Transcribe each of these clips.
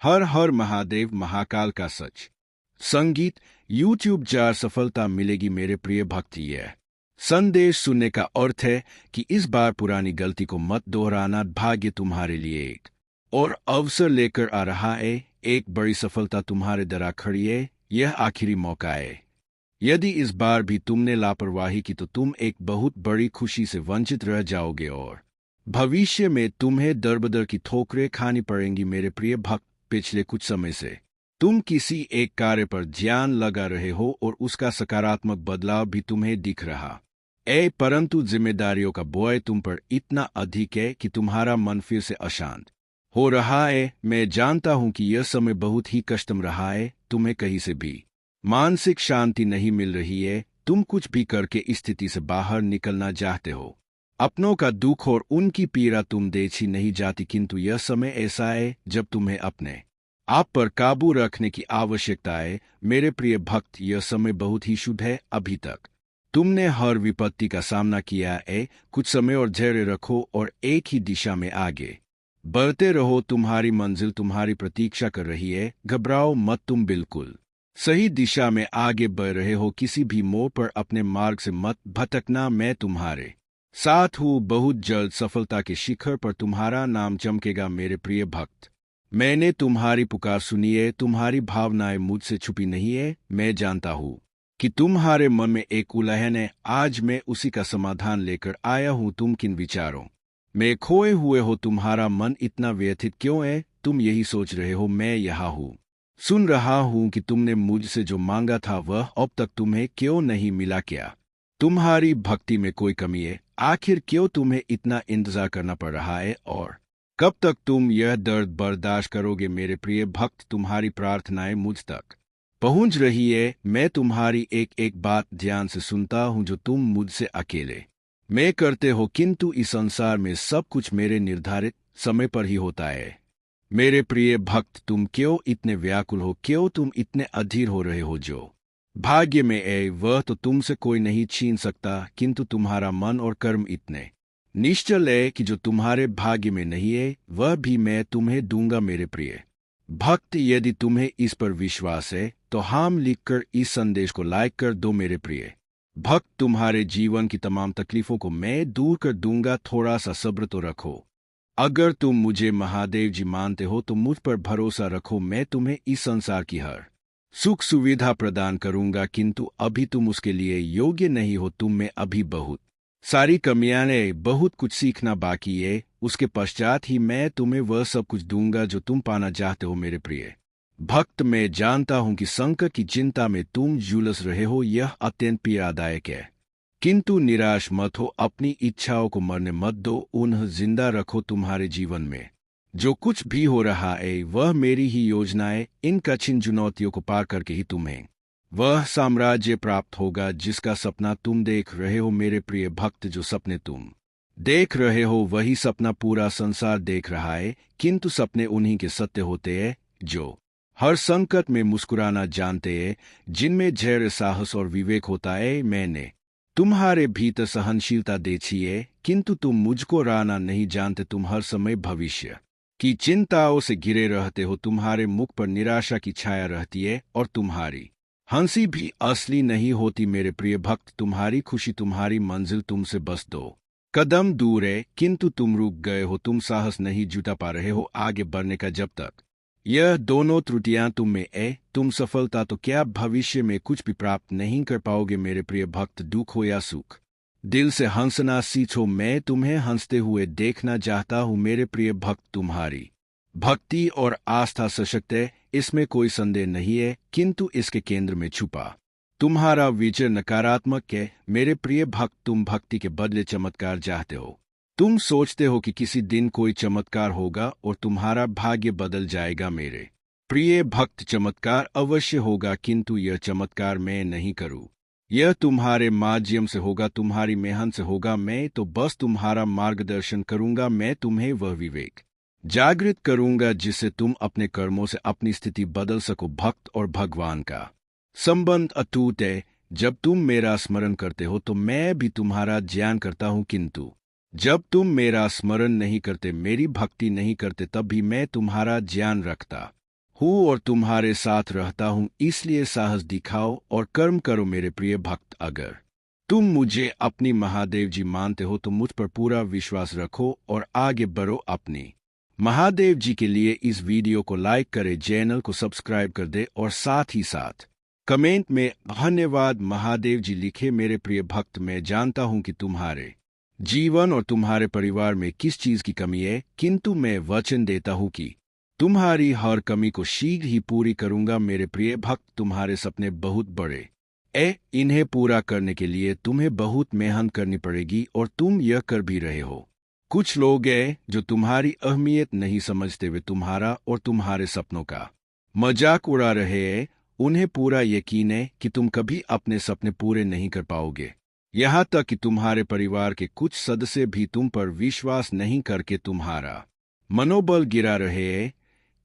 हर हर महादेव महाकाल का सच। संगीत YouTube jar सफलता मिलेगी मेरे प्रिय भक्त। यह संदेश सुनने का अर्थ है कि इस बार पुरानी गलती को मत दोहराना। भाग्य तुम्हारे लिए एक और अवसर लेकर आ रहा है। एक बड़ी सफलता तुम्हारे दरा खड़ी है। यह आखिरी मौका है। यदि इस बार भी तुमने लापरवाही की तो तुम एक बहुत बड़ी खुशी से वंचित रह जाओगे और भविष्य में तुम्हें दरबदर की ठोकरें खानी पड़ेंगी। मेरे प्रिय भक्त, पिछले कुछ समय से तुम किसी एक कार्य पर ध्यान लगा रहे हो और उसका सकारात्मक बदलाव भी तुम्हें दिख रहा है, परंतु जिम्मेदारियों का बोझ तुम पर इतना अधिक है कि तुम्हारा मन फिर से अशांत हो रहा है। मैं जानता हूं कि यह समय बहुत ही कष्टम रहा है। तुम्हें कहीं से भी मानसिक शांति नहीं मिल रही है। तुम कुछ भी करके इस स्थिति से बाहर निकलना चाहते हो। अपनों का दुख और उनकी पीड़ा तुम देखी नहीं जाती, किंतु यह समय ऐसा है जब तुम्हें अपने आप पर काबू रखने की आवश्यकता है। मेरे प्रिय भक्त, यह समय बहुत ही शुभ है। अभी तक तुमने हर विपत्ति का सामना किया है। कुछ समय और धैर्य रखो और एक ही दिशा में आगे बढ़ते रहो। तुम्हारी मंजिल तुम्हारी प्रतीक्षा कर रही है। घबराओ मत, तुम बिल्कुल सही दिशा में आगे बढ़ रहे हो। किसी भी मोड़ पर अपने मार्ग से मत भटकना। मैं तुम्हारे साथ हूँ। बहुत जल्द सफलता के शिखर पर तुम्हारा नाम चमकेगा। मेरे प्रिय भक्त, मैंने तुम्हारी पुकार सुनी है। तुम्हारी भावनाएं मुझसे छुपी नहीं है। मैं जानता हूँ कि तुम्हारे मन में एक उलझन है। आज मैं उसी का समाधान लेकर आया हूँ। तुम किन विचारों में खोए हुए हो? तुम्हारा मन इतना व्यथित क्यों है? तुम यही सोच रहे हो मैं यहाँ हूँ, सुन रहा हूँ कि तुमने मुझसे जो मांगा था वह अब तक तुम्हें क्यों नहीं मिला। क्या तुम्हारी भक्ति में कोई कमी है? आखिर क्यों तुम्हें इतना इंतजार करना पड़ रहा है? और कब तक तुम यह दर्द बर्दाश्त करोगे? मेरे प्रिय भक्त, तुम्हारी प्रार्थनाएं मुझ तक पहुंच रही है। मैं तुम्हारी एक एक बात ध्यान से सुनता हूं जो तुम मुझसे अकेले में करते हो, किंतु इस संसार में सब कुछ मेरे निर्धारित समय पर ही होता है। मेरे प्रिय भक्त, तुम क्यों इतने व्याकुल हो? क्यों तुम इतने अधीर हो रहे हो? जो भाग्य में है वह तो तुमसे कोई नहीं छीन सकता, किंतु तुम्हारा मन और कर्म इतने निश्चल है कि जो तुम्हारे भाग्य में नहीं है वह भी मैं तुम्हें दूंगा। मेरे प्रिय भक्त, यदि तुम्हें इस पर विश्वास है तो हम लिखकर इस संदेश को लाइक कर दो। मेरे प्रिय भक्त, तुम्हारे जीवन की तमाम तकलीफों को मैं दूर कर दूंगा। थोड़ा सा सब्र तो रखो। अगर तुम मुझे महादेव जी मानते हो तो मुझ पर भरोसा रखो। मैं तुम्हें इस संसार की हर सुख सुविधा प्रदान करूंगा, किंतु अभी तुम उसके लिए योग्य नहीं हो। तुम में अभी बहुत सारी कमियां हैं, बहुत कुछ सीखना बाकी है। उसके पश्चात ही मैं तुम्हें वह सब कुछ दूंगा जो तुम पाना चाहते हो। मेरे प्रिय भक्त, मैं जानता हूं कि संकट की चिंता में तुम झुलस रहे हो। यह अत्यंत पीड़ादायक है, किंतु निराश मत हो। अपनी इच्छाओं को मरने मत दो, उन्हें जिंदा रखो। तुम्हारे जीवन में जो कुछ भी हो रहा है वह मेरी ही योजना है। इन कठिन चुनौतियों को पार करके ही तुम्हें वह साम्राज्य प्राप्त होगा जिसका सपना तुम देख रहे हो। मेरे प्रिय भक्त, जो सपने तुम देख रहे हो वही सपना पूरा संसार देख रहा है, किंतु सपने उन्हीं के सत्य होते हैं जो हर संकट में मुस्कुराना जानते हैं, जिनमें धैर्य, साहस और विवेक होता है। मैंने तुम्हारे भीतर सहनशीलता देखी है, किंतु तुम मुझको राना नहीं जानते। तुम हर समय भविष्य की चिंताओं से घिरे रहते हो। तुम्हारे मुख पर निराशा की छाया रहती है और तुम्हारी हंसी भी असली नहीं होती। मेरे प्रिय भक्त, तुम्हारी खुशी, तुम्हारी मंजिल तुमसे बस दो कदम दूर है, किंतु तुम रुक गए हो। तुम साहस नहीं जुटा पा रहे हो आगे बढ़ने का। जब तक यह दोनों त्रुटियां तुम में है, तुम सफलता तो क्या भविष्य में कुछ भी प्राप्त नहीं कर पाओगे। मेरे प्रिय भक्त, दुख हो या सुख, दिल से हंसना सीखो। मैं तुम्हें हंसते हुए देखना चाहता हूँ। मेरे प्रिय भक्त, तुम्हारी भक्ति और आस्था सशक्त है, इसमें कोई संदेह नहीं है, किंतु इसके केंद्र में छुपा तुम्हारा विचार नकारात्मक है। मेरे प्रिय भक्त, तुम भक्ति के बदले चमत्कार चाहते हो। तुम सोचते हो कि किसी दिन कोई चमत्कार होगा और तुम्हारा भाग्य बदल जाएगा। मेरे प्रिय भक्त, चमत्कार अवश्य होगा, किंतु यह चमत्कार मैं नहीं करूँ। यह तुम्हारे माध्यम से होगा, तुम्हारी मेहनत से होगा। मैं तो बस तुम्हारा मार्गदर्शन करूंगा। मैं तुम्हें वह विवेक जागृत करूंगा जिससे तुम अपने कर्मों से अपनी स्थिति बदल सको। भक्त और भगवान का संबंध अटूट है। जब तुम मेरा स्मरण करते हो तो मैं भी तुम्हारा ध्यान करता हूँ, किंतु जब तुम मेरा स्मरण नहीं करते, मेरी भक्ति नहीं करते, तब भी मैं तुम्हारा ध्यान रखता हूँ और तुम्हारे साथ रहता हूँ, इसलिए साहस दिखाओ और कर्म करो मेरे प्रिय भक्त। अगर तुम मुझे अपनी महादेव जी मानते हो तो मुझ पर पूरा विश्वास रखो और आगे बढ़ो अपनी महादेव जी के लिए। इस वीडियो को लाइक करे, चैनल को सब्सक्राइब कर दे और साथ ही साथ कमेंट में धन्यवाद महादेव जी लिखे। मेरे प्रिय भक्त, मैं जानता हूं कि तुम्हारे जीवन और तुम्हारे परिवार में किस चीज की कमी है, किंतु मैं वचन देता हूं कि तुम्हारी हर कमी को शीघ्र ही पूरी करूंगा। मेरे प्रिय भक्त, तुम्हारे सपने बहुत बड़े इन्हें पूरा करने के लिए तुम्हें बहुत मेहनत करनी पड़ेगी और तुम यह कर भी रहे हो। कुछ लोग हैं जो तुम्हारी अहमियत नहीं समझते, वे तुम्हारा और तुम्हारे सपनों का मजाक उड़ा रहे हैं। उन्हें पूरा यकीन है कि तुम कभी अपने सपने पूरे नहीं कर पाओगे। यहाँ तक कि तुम्हारे परिवार के कुछ सदस्य भी तुम पर विश्वास नहीं करके तुम्हारा मनोबल गिरा रहे हैं।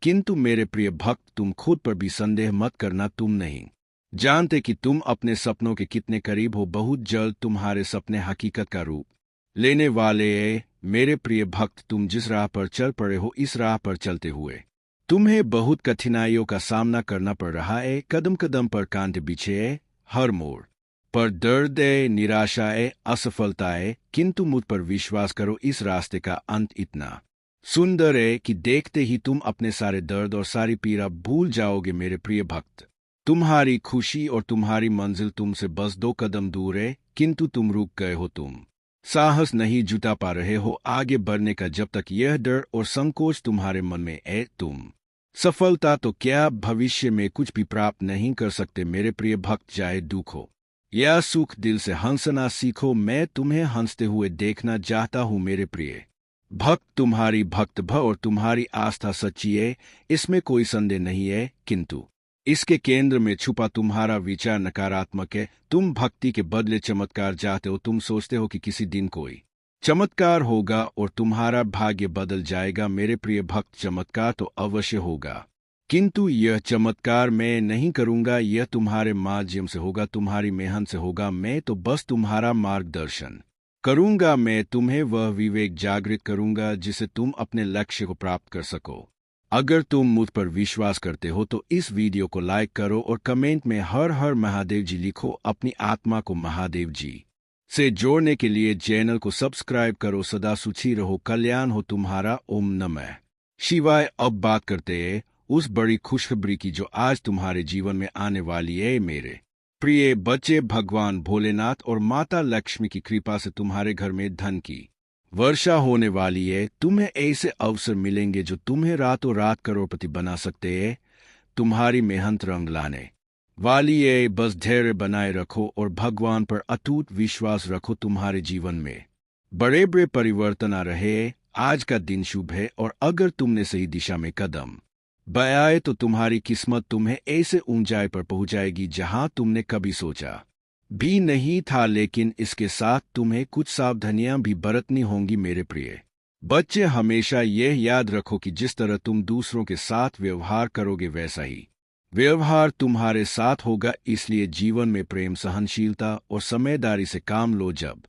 किंतु मेरे प्रिय भक्त, तुम खुद पर भी संदेह मत करना। तुम नहीं जानते कि तुम अपने सपनों के कितने करीब हो। बहुत जल्द तुम्हारे सपने हकीकत का रूप लेने वाले हैं। मेरे प्रिय भक्त, तुम जिस राह पर चल पड़े हो, इस राह पर चलते हुए तुम्हें बहुत कठिनाइयों का सामना करना पड़ रहा है। कदम कदम पर कांटे बिछे है, हर मोड़ पर दर्द है, निराशा है, असफलता है। किंतु मुझ पर विश्वास करो, इस रास्ते का अंत इतना सुंदर है कि देखते ही तुम अपने सारे दर्द और सारी पीड़ा भूल जाओगे। मेरे प्रिय भक्त, तुम्हारी खुशी और तुम्हारी मंजिल तुमसे बस 2 कदम दूर है, किंतु तुम रुक गए हो। तुम साहस नहीं जुटा पा रहे हो आगे बढ़ने का। जब तक यह डर और संकोच तुम्हारे मन में है, तुम सफलता तो क्या, भविष्य में कुछ भी प्राप्त नहीं कर सकते। मेरे प्रिय भक्त, चाहे दुख हो या सुख, दिल से हंसना सीखो। मैं तुम्हें हंसते हुए देखना चाहता हूं। मेरे प्रिय भक्त, तुम्हारी भक्त भव और तुम्हारी आस्था सच्ची है, इसमें कोई संदेह नहीं है। किंतु इसके केंद्र में छुपा तुम्हारा विचार नकारात्मक है। तुम भक्ति के बदले चमत्कार चाहते हो। तुम सोचते हो कि किसी दिन कोई चमत्कार होगा और तुम्हारा भाग्य बदल जाएगा। मेरे प्रिय भक्त, चमत्कार तो अवश्य होगा, किंतु यह चमत्कार मैं नहीं करूंगा। यह तुम्हारे माध्यम से होगा, तुम्हारी मेहनत से होगा। मैं तो बस तुम्हारा मार्गदर्शन करूंगा। मैं तुम्हें वह विवेक जागृत करूंगा जिसे तुम अपने लक्ष्य को प्राप्त कर सको। अगर तुम मुझ पर विश्वास करते हो तो इस वीडियो को लाइक करो और कमेंट में हर हर महादेव जी लिखो। अपनी आत्मा को महादेव जी से जोड़ने के लिए चैनल को सब्सक्राइब करो। सदा सुखी रहो, कल्याण हो तुम्हारा। ओम नमः शिवाय। अब बात करते हैं उस बड़ी खुशखबरी की जो आज तुम्हारे जीवन में आने वाली है। मेरे प्रिय बच्चे, भगवान भोलेनाथ और माता लक्ष्मी की कृपा से तुम्हारे घर में धन की वर्षा होने वाली है। तुम्हें ऐसे अवसर मिलेंगे जो तुम्हें रातों रात करोड़पति बना सकते हैं। तुम्हारी मेहनत रंग लाने वाली है। बस धैर्य बनाए रखो और भगवान पर अटूट विश्वास रखो। तुम्हारे जीवन में बड़े बड़े परिवर्तन आ रहे हैं। आज का दिन शुभ है और अगर तुमने सही दिशा में कदम बढ़ाए तो तुम्हारी किस्मत तुम्हें ऐसे ऊंचाई पर पहुंचाएगी जहां तुमने कभी सोचा भी नहीं था। लेकिन इसके साथ तुम्हें कुछ सावधानियां भी बरतनी होंगी। मेरे प्रिय बच्चे, हमेशा यह याद रखो कि जिस तरह तुम दूसरों के साथ व्यवहार करोगे, वैसा ही व्यवहार तुम्हारे साथ होगा। इसलिए जीवन में प्रेम, सहनशीलता और समझदारी से काम लो। जब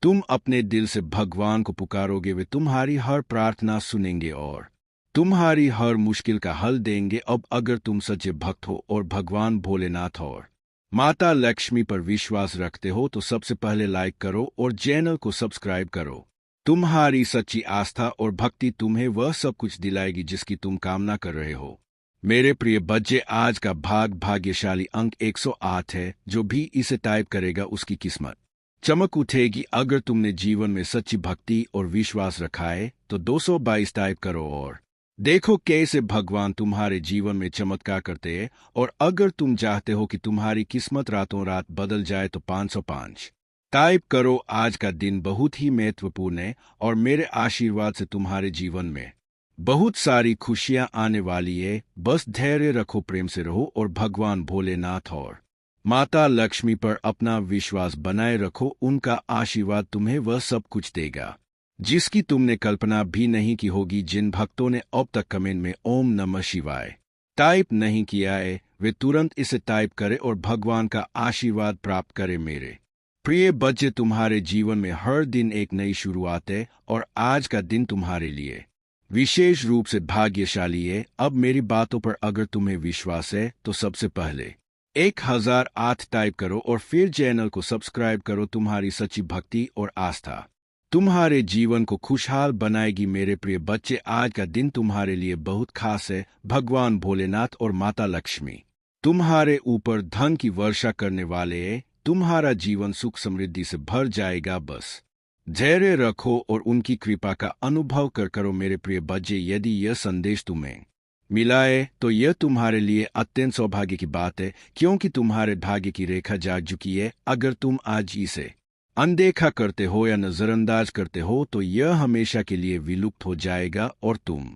तुम अपने दिल से भगवान को पुकारोगे, वे तुम्हारी हर प्रार्थना सुनेंगे और तुम्हारी हर मुश्किल का हल देंगे। अब अगर तुम सच्चे भक्त हो और भगवान भोलेनाथ और माता लक्ष्मी पर विश्वास रखते हो तो सबसे पहले लाइक करो और चैनल को सब्सक्राइब करो। तुम्हारी सच्ची आस्था और भक्ति तुम्हें वह सब कुछ दिलाएगी जिसकी तुम कामना कर रहे हो। मेरे प्रिय बच्चे, आज का भाग्यशाली अंक 108 है। जो भी इसे टाइप करेगा उसकी किस्मत चमक उठेगी। अगर तुमने जीवन में सच्ची भक्ति और विश्वास रखा है तो 222 टाइप करो और देखो कैसे भगवान तुम्हारे जीवन में चमत्कार करते हैं। और अगर तुम चाहते हो कि तुम्हारी किस्मत रातों रात बदल जाए तो 505 टाइप करो। आज का दिन बहुत ही महत्वपूर्ण है और मेरे आशीर्वाद से तुम्हारे जीवन में बहुत सारी खुशियां आने वाली है। बस धैर्य रखो, प्रेम से रहो और भगवान भोलेनाथ और माता लक्ष्मी पर अपना विश्वास बनाए रखो। उनका आशीर्वाद तुम्हें वह सब कुछ देगा जिसकी तुमने कल्पना भी नहीं की होगी। जिन भक्तों ने अब तक कमेंट में ओम नमः शिवाय टाइप नहीं किया है, वे तुरंत इसे टाइप करें और भगवान का आशीर्वाद प्राप्त करें। मेरे प्रिय बच्चे, तुम्हारे जीवन में हर दिन एक नई शुरुआत है और आज का दिन तुम्हारे लिए विशेष रूप से भाग्यशाली है। अब मेरी बातों पर अगर तुम्हें विश्वास है तो सबसे पहले 1008 टाइप करो और फिर चैनल को सब्सक्राइब करो। तुम्हारी सच्ची भक्ति और आस्था तुम्हारे जीवन को खुशहाल बनाएगी। मेरे प्रिय बच्चे, आज का दिन तुम्हारे लिए बहुत खास है। भगवान भोलेनाथ और माता लक्ष्मी तुम्हारे ऊपर धन की वर्षा करने वाले हैं। तुम्हारा जीवन सुख समृद्धि से भर जाएगा। बस धैर्य रखो और उनकी कृपा का अनुभव करो। मेरे प्रिय बच्चे, यदि यह संदेश तुम्हें मिला है तो यह तुम्हारे लिए अत्यंत सौभाग्य की बात है, क्योंकि तुम्हारे भाग्य की रेखा जाग चुकी है। अगर तुम आज इसे अनदेखा करते हो या नजरअंदाज करते हो तो यह हमेशा के लिए विलुप्त हो जाएगा और तुम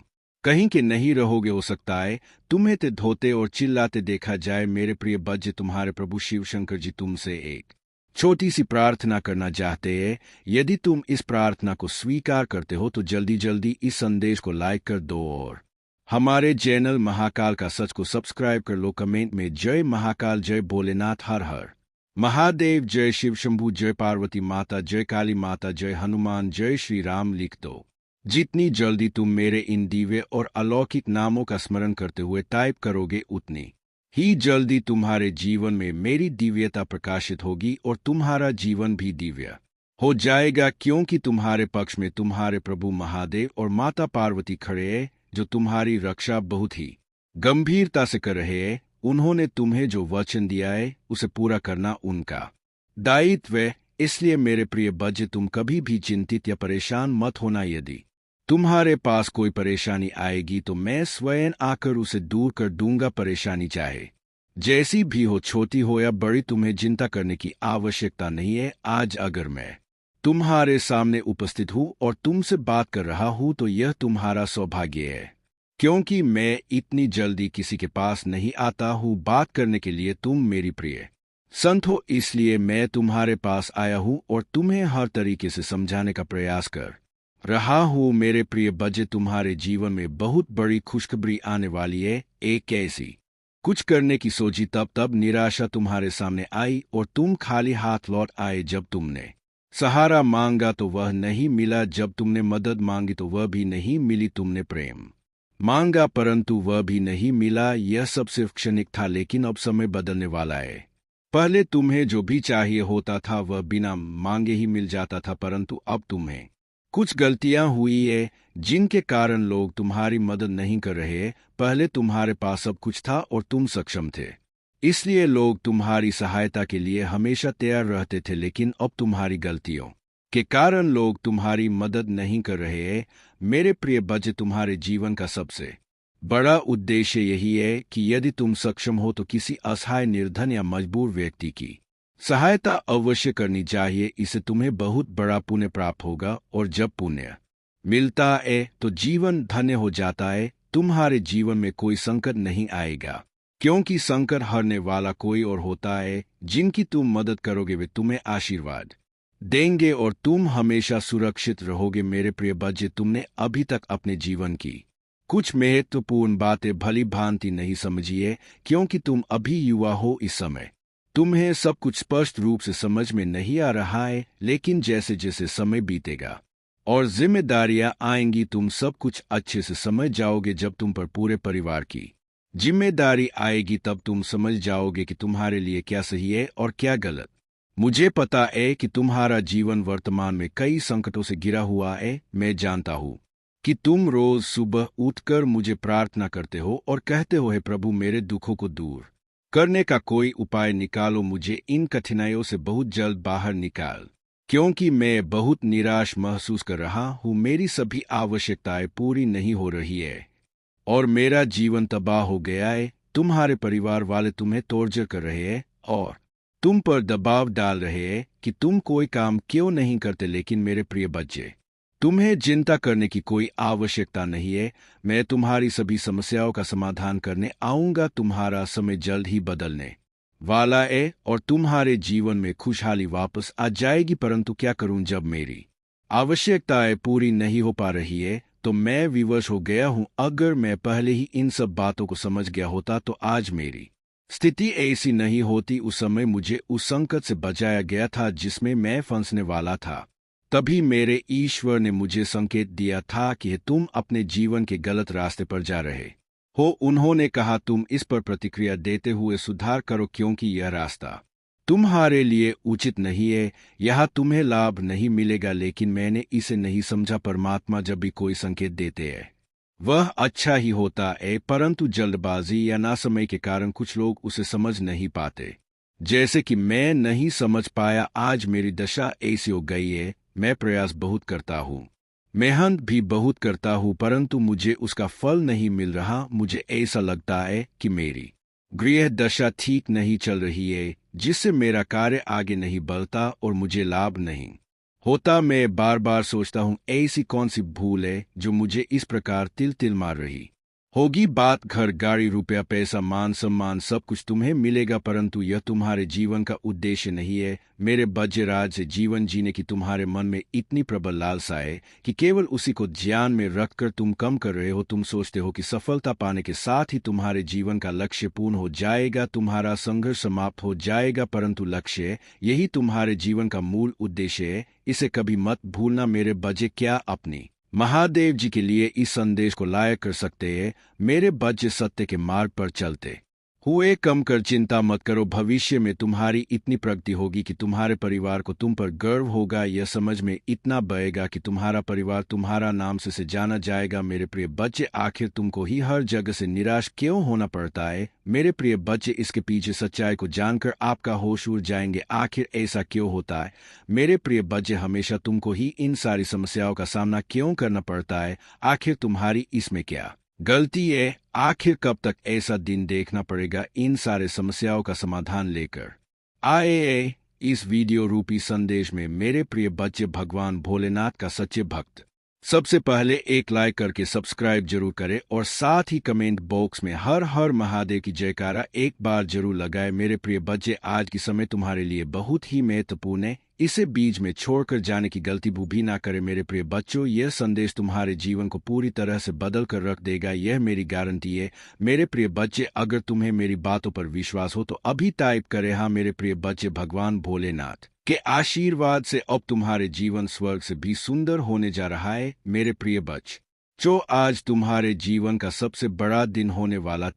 कहीं के नहीं रहोगे। हो सकता है तुम्हें ते धोते और चिल्लाते देखा जाए। मेरे प्रिय बच्चे, तुम्हारे प्रभु शिव शंकर जी तुमसे एक छोटी सी प्रार्थना करना चाहते हैं। यदि तुम इस प्रार्थना को स्वीकार करते हो तो जल्दी जल्दी इस संदेश को लाइक कर दो और हमारे चैनल महाकाल का सच को सब्सक्राइब कर लो। कमेंट में जय महाकाल, जय भोलेनाथ, हर हर महादेव, जय शिव शंभू, जय पार्वती माता, जय काली माता, जय हनुमान, जय श्री राम लिख दो। जितनी जल्दी तुम मेरे इन दिव्य और अलौकिक नामों का स्मरण करते हुए टाइप करोगे, उतनी ही जल्दी तुम्हारे जीवन में मेरी दिव्यता प्रकाशित होगी और तुम्हारा जीवन भी दिव्य हो जाएगा, क्योंकि तुम्हारे पक्ष में तुम्हारे प्रभु महादेव और माता पार्वती खड़े हैं, जो तुम्हारी रक्षा बहुत ही गंभीरता से कर रहे हैं। उन्होंने तुम्हें जो वचन दिया है उसे पूरा करना उनका दायित्व है। इसलिए मेरे प्रिय बच्चे, तुम कभी भी चिंतित या परेशान मत होना। यदि तुम्हारे पास कोई परेशानी आएगी तो मैं स्वयं आकर उसे दूर कर दूंगा। परेशानी चाहे जैसी भी हो, छोटी हो या बड़ी, तुम्हें चिंता करने की आवश्यकता नहीं है। आज अगर मैं तुम्हारे सामने उपस्थित हूँ और तुमसे बात कर रहा हूँ तो यह तुम्हारा सौभाग्य है, क्योंकि मैं इतनी जल्दी किसी के पास नहीं आता हूँ बात करने के लिए। तुम मेरी प्रिय संत हो, इसलिए मैं तुम्हारे पास आया हूँ और तुम्हें हर तरीके से समझाने का प्रयास कर रहा हूँ। मेरे प्रिय बच्चे, तुम्हारे जीवन में बहुत बड़ी खुशखबरी आने वाली है। एक ऐसी कुछ करने की सोची, तब निराशा तुम्हारे सामने आई और तुम खाली हाथ लौट आए। जब तुमने सहारा मांगा तो वह नहीं मिला, जब तुमने मदद मांगी तो वह भी नहीं मिली, तुमने प्रेम मांगा परंतु वह भी नहीं मिला। यह सब सिर्फ क्षणिक था, लेकिन अब समय बदलने वाला है। पहले तुम्हें जो भी चाहिए होता था वह बिना मांगे ही मिल जाता था, परंतु अब तुम्हें कुछ गलतियां हुई है जिनके कारण लोग तुम्हारी मदद नहीं कर रहे। पहले तुम्हारे पास सब कुछ था और तुम सक्षम थे, इसलिए लोग तुम्हारी सहायता के लिए हमेशा तैयार रहते थे, लेकिन अब तुम्हारी गलतियों के कारण लोग तुम्हारी मदद नहीं कर रहे हैं। मेरे प्रिय बच्चे, तुम्हारे जीवन का सबसे बड़ा उद्देश्य यही है कि यदि तुम सक्षम हो तो किसी असहाय, निर्धन या मजबूर व्यक्ति की सहायता अवश्य करनी चाहिए। इससे तुम्हें बहुत बड़ा पुण्य प्राप्त होगा और जब पुण्य मिलता है तो जीवन धन्य हो जाता है। तुम्हारे जीवन में कोई संकट नहीं आएगा, क्योंकि संकट हरने वाला कोई और होता है। जिनकी तुम मदद करोगे वे तुम्हें आशीर्वाद देंगे और तुम हमेशा सुरक्षित रहोगे। मेरे प्रिय बच्चे, तुमने अभी तक अपने जीवन की कुछ महत्वपूर्ण बातें भली भांति नहीं समझी है, क्योंकि तुम अभी युवा हो। इस समय तुम्हें सब कुछ स्पष्ट रूप से समझ में नहीं आ रहा है, लेकिन जैसे जैसे समय बीतेगा और जिम्मेदारियां आएंगी, तुम सब कुछ अच्छे से समझ जाओगे। जब तुम पर पूरे परिवार की जिम्मेदारी आएगी तब तुम समझ जाओगे कि तुम्हारे लिए क्या सही है और क्या गलत। मुझे पता है कि तुम्हारा जीवन वर्तमान में कई संकटों से घिरा हुआ है। मैं जानता हूँ कि तुम रोज सुबह उठकर मुझे प्रार्थना करते हो और कहते हो, हे प्रभु, मेरे दुखों को दूर करने का कोई उपाय निकालो, मुझे इन कठिनाइयों से बहुत जल्द बाहर निकाल, क्योंकि मैं बहुत निराश महसूस कर रहा हूँ। मेरी सभी आवश्यकताएं पूरी नहीं हो रही है और मेरा जीवन तबाह हो गया है। तुम्हारे परिवार वाले तुम्हें टॉर्चर कर रहे हैं और तुम पर दबाव डाल रहे हैं कि तुम कोई काम क्यों नहीं करते। लेकिन मेरे प्रिय बच्चे, तुम्हें चिंता करने की कोई आवश्यकता नहीं है। मैं तुम्हारी सभी समस्याओं का समाधान करने आऊंगा। तुम्हारा समय जल्द ही बदलने वाला है और तुम्हारे जीवन में खुशहाली वापस आ जाएगी। परंतु क्या करूं, जब मेरी आवश्यकताएं पूरी नहीं हो पा रही है तो मैं विवश हो गया हूं। अगर मैं पहले ही इन सब बातों को समझ गया होता तो आज मेरी स्थिति ऐसी नहीं होती। उस समय मुझे उस संकट से बचाया गया था जिसमें मैं फंसने वाला था। तभी मेरे ईश्वर ने मुझे संकेत दिया था कि तुम अपने जीवन के गलत रास्ते पर जा रहे हो। उन्होंने कहा तुम इस पर प्रतिक्रिया देते हुए सुधार करो, क्योंकि यह रास्ता तुम्हारे लिए उचित नहीं है। यह तुम्हें लाभ नहीं मिलेगा। लेकिन मैंने इसे नहीं समझा। परमात्मा जब भी कोई संकेत देते हैं वह अच्छा ही होता है, परंतु जल्दबाजी या नासमय के कारण कुछ लोग उसे समझ नहीं पाते। जैसे कि मैं नहीं समझ पाया। आज मेरी दशा ऐसी हो गई है। मैं प्रयास बहुत करता हूँ, मेहनत भी बहुत करता हूँ, परंतु मुझे उसका फल नहीं मिल रहा। मुझे ऐसा लगता है कि मेरी गृह दशा ठीक नहीं चल रही है, जिससे मेरा कार्य आगे नहीं बढ़ता और मुझे लाभ नहीं होता। मैं बार बार सोचता हूँ ऐसी कौन सी भूल है जो मुझे इस प्रकार तिल तिल मार रही होगी। बात घर, गाड़ी, रुपया, पैसा, मान सम्मान सब कुछ तुम्हें मिलेगा, परंतु यह तुम्हारे जीवन का उद्देश्य नहीं है। मेरे बज्य राज से जीवन जीने की तुम्हारे मन में इतनी प्रबल लालसा है कि केवल उसी को ध्यान में रखकर तुम कम कर रहे हो। तुम सोचते हो कि सफलता पाने के साथ ही तुम्हारे जीवन का लक्ष्य पूर्ण हो जाएगा, तुम्हारा संघर्ष समाप्त हो जाएगा, परंतु लक्ष्य यही तुम्हारे जीवन का मूल उद्देश्य है। इसे कभी मत भूलना मेरे बज्य। क्या अपनी महादेव जी के लिए इस संदेश को लायक कर सकते हैं? मेरे बच्चे सत्य के मार्ग पर चलते हुए कम कर चिंता मत करो। भविष्य में तुम्हारी इतनी प्रगति होगी कि तुम्हारे परिवार को तुम पर गर्व होगा। यह समझ में इतना बहेगा कि तुम्हारा परिवार तुम्हारा नाम से जाना जाएगा। मेरे प्रिय बच्चे, आखिर तुमको ही हर जगह से निराश क्यों होना पड़ता है? मेरे प्रिय बच्चे, इसके पीछे सच्चाई को जानकर आपका होश उड़ जाएंगे। आखिर ऐसा क्यों होता है? मेरे प्रिय बच्चे, हमेशा तुमको ही इन सारी समस्याओं का सामना क्यों करना पड़ता है? आखिर तुम्हारी इसमें क्या गलती है? आखिर कब तक ऐसा दिन देखना पड़ेगा? इन सारे समस्याओं का समाधान लेकर आए इस वीडियो रूपी संदेश में मेरे प्रिय बच्चे, भगवान भोलेनाथ का सच्चे भक्त सबसे पहले एक लाइक करके सब्सक्राइब जरूर करें और साथ ही कमेंट बॉक्स में हर हर महादेव की जयकारा एक बार जरूर लगाए। मेरे प्रिय बच्चे, आज की समय तुम्हारे लिए बहुत ही महत्वपूर्ण है। इसे बीच में छोड़कर जाने की गलती भी ना करें। मेरे प्रिय बच्चों, यह संदेश तुम्हारे जीवन को पूरी तरह से बदल कर रख देगा, यह मेरी गारंटी है। मेरे प्रिय बच्चे, अगर तुम्हें मेरी बातों पर विश्वास हो तो अभी टाइप करें हाँ। मेरे प्रिय बच्चे, भगवान भोलेनाथ के आशीर्वाद से अब तुम्हारे जीवन स्वर्ग से भी सुंदर होने जा रहा है। मेरे प्रिय बच्चों, आज तुम्हारे जीवन का सबसे बड़ा दिन होने वाला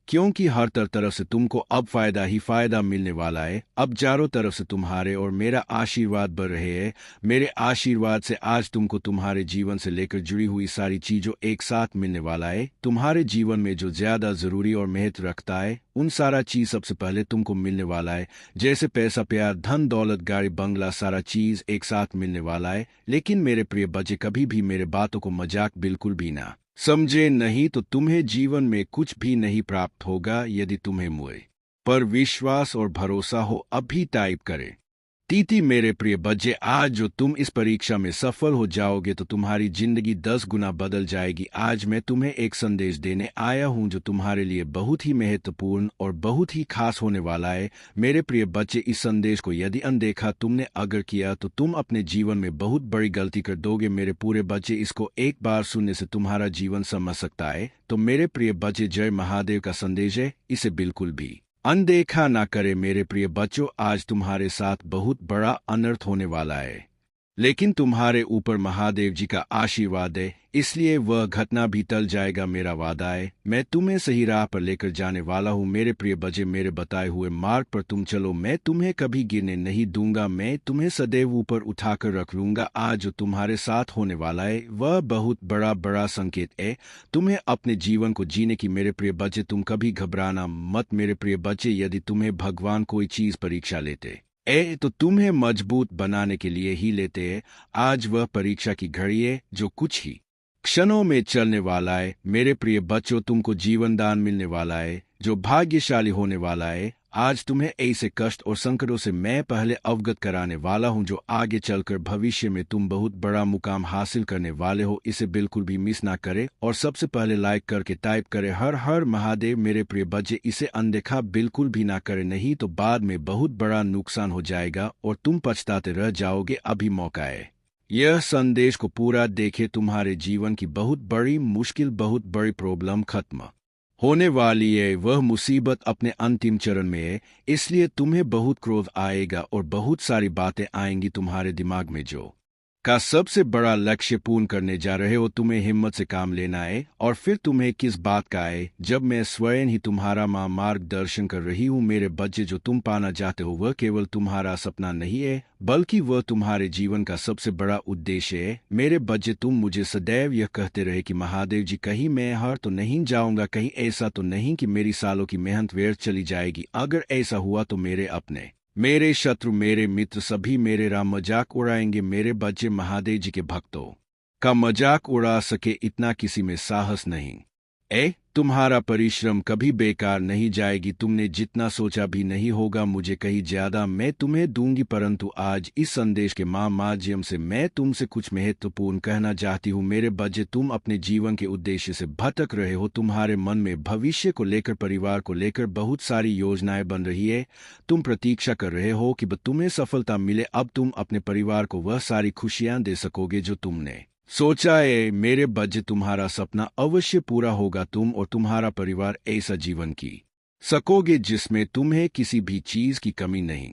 क्योंकि हर तरफ से तुमको अब फायदा ही फायदा मिलने वाला है। अब चारों तरफ से तुम्हारे और मेरा आशीर्वाद बढ़ रहे हैं। मेरे आशीर्वाद से आज तुमको तुम्हारे जीवन से लेकर जुड़ी हुई सारी चीजों एक साथ मिलने वाला है। तुम्हारे जीवन में जो ज्यादा जरूरी और महत्व रखता है, उन सारा चीज सबसे पहले तुमको मिलने वाला है। जैसे पैसा, प्यार, धन दौलत, गाड़ी, बंगला, सारा चीज एक साथ मिलने वाला है। लेकिन मेरे प्रिय बच्चे, कभी भी मेरे बातों को मजाक बिल्कुल भी ना समझे, नहीं तो तुम्हें जीवन में कुछ भी नहीं प्राप्त होगा। यदि तुम्हें मुझ पर विश्वास और भरोसा हो, अभी टाइप करें तीती। मेरे प्रिय बच्चे, आज जो तुम इस परीक्षा में सफल हो जाओगे तो तुम्हारी जिंदगी 10 गुना बदल जाएगी। आज मैं तुम्हें एक संदेश देने आया हूं जो तुम्हारे लिए बहुत ही महत्वपूर्ण और बहुत ही खास होने वाला है। मेरे प्रिय बच्चे, इस संदेश को यदि अनदेखा तुमने अगर किया तो तुम अपने जीवन में बहुत बड़ी गलती कर दोगे। मेरे पूरे बच्चे, इसको एक बार सुनने से तुम्हारा जीवन समझ सकता है। तो मेरे प्रिय बच्चे, जय महादेव का संदेश है, इसे बिल्कुल भी अनदेखा ना करे। मेरे प्रिय बच्चों, आज तुम्हारे साथ बहुत बड़ा अनर्थ होने वाला है, लेकिन तुम्हारे ऊपर महादेव जी का आशीर्वाद है, इसलिए वह घटना भी टल जाएगा। मेरा वादा है, मैं तुम्हें सही राह पर लेकर जाने वाला हूँ। मेरे प्रिय बच्चे, मेरे बताए हुए मार्ग पर तुम चलो। मैं तुम्हें कभी गिरने नहीं दूंगा। मैं तुम्हें सदैव ऊपर उठाकर रख लूंगा। आज जो तुम्हारे साथ होने वाला है वह बहुत बड़ा संकेत है तुम्हें अपने जीवन को जीने की। मेरे प्रिय बच्चे, तुम कभी घबराना मत। मेरे प्रिय बच्चे, यदि तुम्हें भगवान कोई चीज परीक्षा लेते तो तुम्हें मजबूत बनाने के लिए ही लेते हैं। आज वह परीक्षा की घड़ी है जो कुछ ही क्षणों में चलने वाला है। मेरे प्रिय बच्चों, तुमको जीवन दान मिलने वाला है जो भाग्यशाली होने वाला है। आज तुम्हें ऐसे कष्ट और संकटों से मैं पहले अवगत कराने वाला हूं जो आगे चलकर भविष्य में तुम बहुत बड़ा मुकाम हासिल करने वाले हो। इसे बिल्कुल भी मिस ना करे और सबसे पहले लाइक करके टाइप करे हर हर महादेव। मेरे प्रिय बच्चे, इसे अनदेखा बिल्कुल भी ना करे, नहीं तो बाद में बहुत बड़ा नुकसान हो जाएगा और तुम पछताते रह जाओगे। अभी मौका है, यह संदेश को पूरा देखे, तुम्हारे जीवन की बहुत बड़ी मुश्किल, बहुत बड़ी प्रॉब्लम खत्म होने वाली है वह मुसीबत अपने अंतिम चरण में है, इसलिए तुम्हें बहुत क्रोध आएगा और बहुत सारी बातें आएंगी तुम्हारे दिमाग में जो का सबसे बड़ा लक्ष्य पूर्ण करने जा रहे हो। तुम्हें हिम्मत से काम लेना है और फिर तुम्हें किस बात का है जब मैं स्वयं ही तुम्हारा मार्गदर्शन कर रही हूँ। मेरे बच्चे, जो तुम पाना चाहते हो वह केवल तुम्हारा सपना नहीं है बल्कि वह तुम्हारे जीवन का सबसे बड़ा उद्देश्य है। मेरे बच्चे, तुम मुझे सदैव यह कहते रहे कि महादेव जी, कहीं मैं हार तो नहीं जाऊंगा, कहीं ऐसा तो नहीं कि मेरी सालों की मेहनत व्यर्थ चली जाएगी। अगर ऐसा हुआ तो मेरे शत्रु, मेरे मित्र सभी मेरा मजाक उड़ाएंगे। मेरे बच्चे, महादेव जी के भक्तों का मजाक उड़ा सके इतना किसी में साहस नहीं। तुम्हारा परिश्रम कभी बेकार नहीं जाएगी। तुमने जितना सोचा भी नहीं होगा। मुझे कहीं ज्यादा मैं तुम्हें दूंगी, परंतु आज इस संदेश के माध्यम से मैं तुमसे कुछ महत्वपूर्ण कहना चाहती हूँ। मेरे बच्चे, तुम अपने जीवन के उद्देश्य से भटक रहे हो। तुम्हारे मन में भविष्य को लेकर, परिवार को लेकर बहुत सारी योजनाएं बन रही है। तुम प्रतीक्षा कर रहे हो कि तुम्हें सफलता मिले। अब तुम अपने परिवार को वह सारी खुशियां दे सकोगे जो तुमने सोचा है। मेरे बच्चे, तुम्हारा सपना अवश्य पूरा होगा। तुम और तुम्हारा परिवार ऐसा जीवन की सकोगे जिसमें तुम्हें किसी भी चीज की कमी नहीं